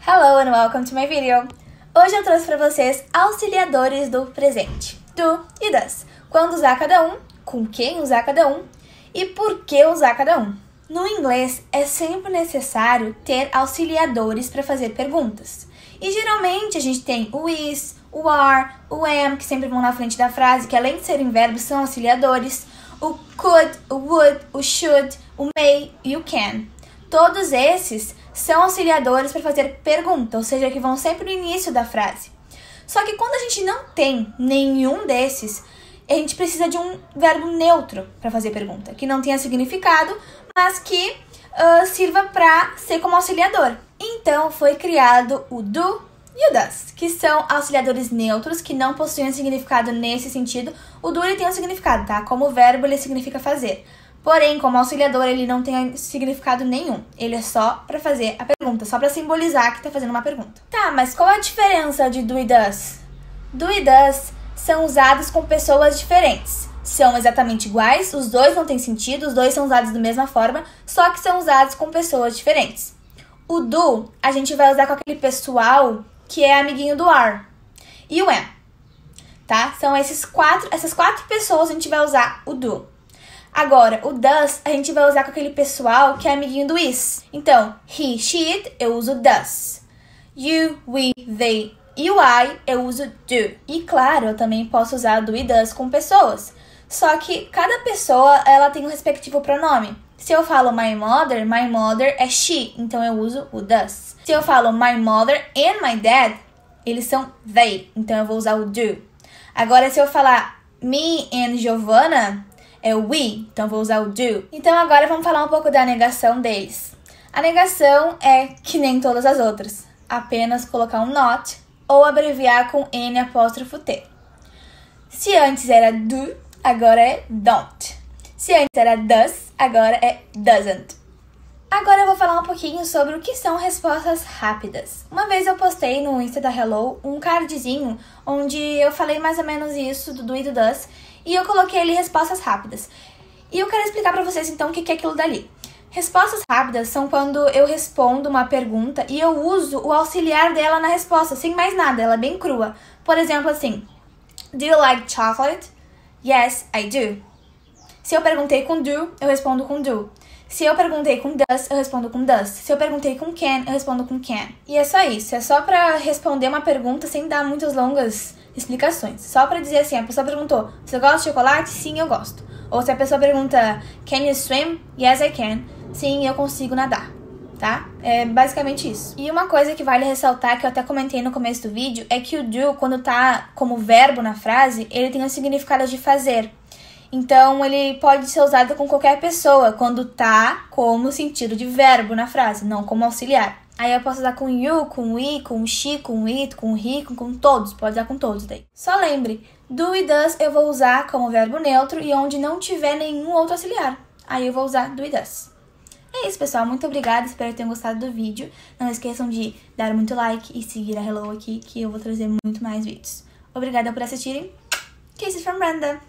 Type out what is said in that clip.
Hello and welcome to my video. Hoje eu trouxe para vocês auxiliadores do presente, do e das. Quando usar cada um, com quem usar cada um e por que usar cada um. No inglês é sempre necessário ter auxiliadores para fazer perguntas. E geralmente a gente tem o is, o are, o am, que sempre vão na frente da frase, que além de serem verbos são auxiliadores. O could, o would, o should, o may e o can. Todos esses são auxiliadores para fazer pergunta, ou seja, que vão sempre no início da frase. Só que quando a gente não tem nenhum desses, a gente precisa de um verbo neutro para fazer pergunta, que não tenha significado, mas que sirva para ser como auxiliador. Então foi criado o do e o das, que são auxiliadores neutros que não possuem significado nesse sentido. O do ele tem um significado, tá? Como verbo ele significa fazer. Porém, como auxiliador, ele não tem significado nenhum. Ele é só para fazer a pergunta, só para simbolizar que tá fazendo uma pergunta. Tá, mas qual a diferença de do e does? Do e does são usados com pessoas diferentes. São exatamente iguais, os dois não têm sentido, os dois são usados da mesma forma, só que são usados com pessoas diferentes. O do, a gente vai usar com aquele pessoal que é amiguinho do are. E o am, tá? São essas quatro pessoas a gente vai usar o do. Agora, o does a gente vai usar com aquele pessoal que é amiguinho do is. Então, he, she, it, eu uso does. You, we, they e o I, eu uso do. E claro, eu também posso usar do e does com pessoas. Só que cada pessoa, ela tem um respectivo pronome. Se eu falo my mother é she, então eu uso o does. Se eu falo my mother and my dad, eles são they, então eu vou usar o do. Agora, se eu falar me and Giovanna, é o we, então vou usar o do. Então agora vamos falar um pouco da negação deles. A negação é que nem todas as outras, apenas colocar um not ou abreviar com N''T. Se antes era do, agora é don't. Se antes era does, agora é doesn't. Agora eu vou falar um pouquinho sobre o que são respostas rápidas. Uma vez eu postei no Insta da Hello um cardzinho onde eu falei mais ou menos isso do e do does, e eu coloquei ali respostas rápidas. E eu quero explicar pra vocês então o que é aquilo dali. Respostas rápidas são quando eu respondo uma pergunta e eu uso o auxiliar dela na resposta, sem mais nada, ela é bem crua. Por exemplo, assim, do you like chocolate? Yes, I do. Se eu perguntei com do, eu respondo com do. Se eu perguntei com does, eu respondo com does. Se eu perguntei com can, eu respondo com can. E é só isso, é só pra responder uma pergunta sem dar muitas longas explicações. Só pra dizer assim, a pessoa perguntou, você gosta de chocolate? Sim, eu gosto. Ou se a pessoa pergunta, can you swim? Yes, I can. Sim, eu consigo nadar, tá? É basicamente isso. E uma coisa que vale ressaltar, que eu até comentei no começo do vídeo, é que o do, quando tá como verbo na frase, ele tem o significado de fazer. Então, ele pode ser usado com qualquer pessoa, quando tá como sentido de verbo na frase, não como auxiliar. Aí eu posso usar com you, com we, com she, com it, com he, com todos. Pode usar com todos daí. Só lembre, do e does eu vou usar como verbo neutro e onde não tiver nenhum outro auxiliar. Aí eu vou usar do e does. É isso, pessoal. Muito obrigada. Espero que tenham gostado do vídeo. Não esqueçam de dar muito like e seguir a Hello aqui, que eu vou trazer muito mais vídeos. Obrigada por assistirem. Kisses from Brenda.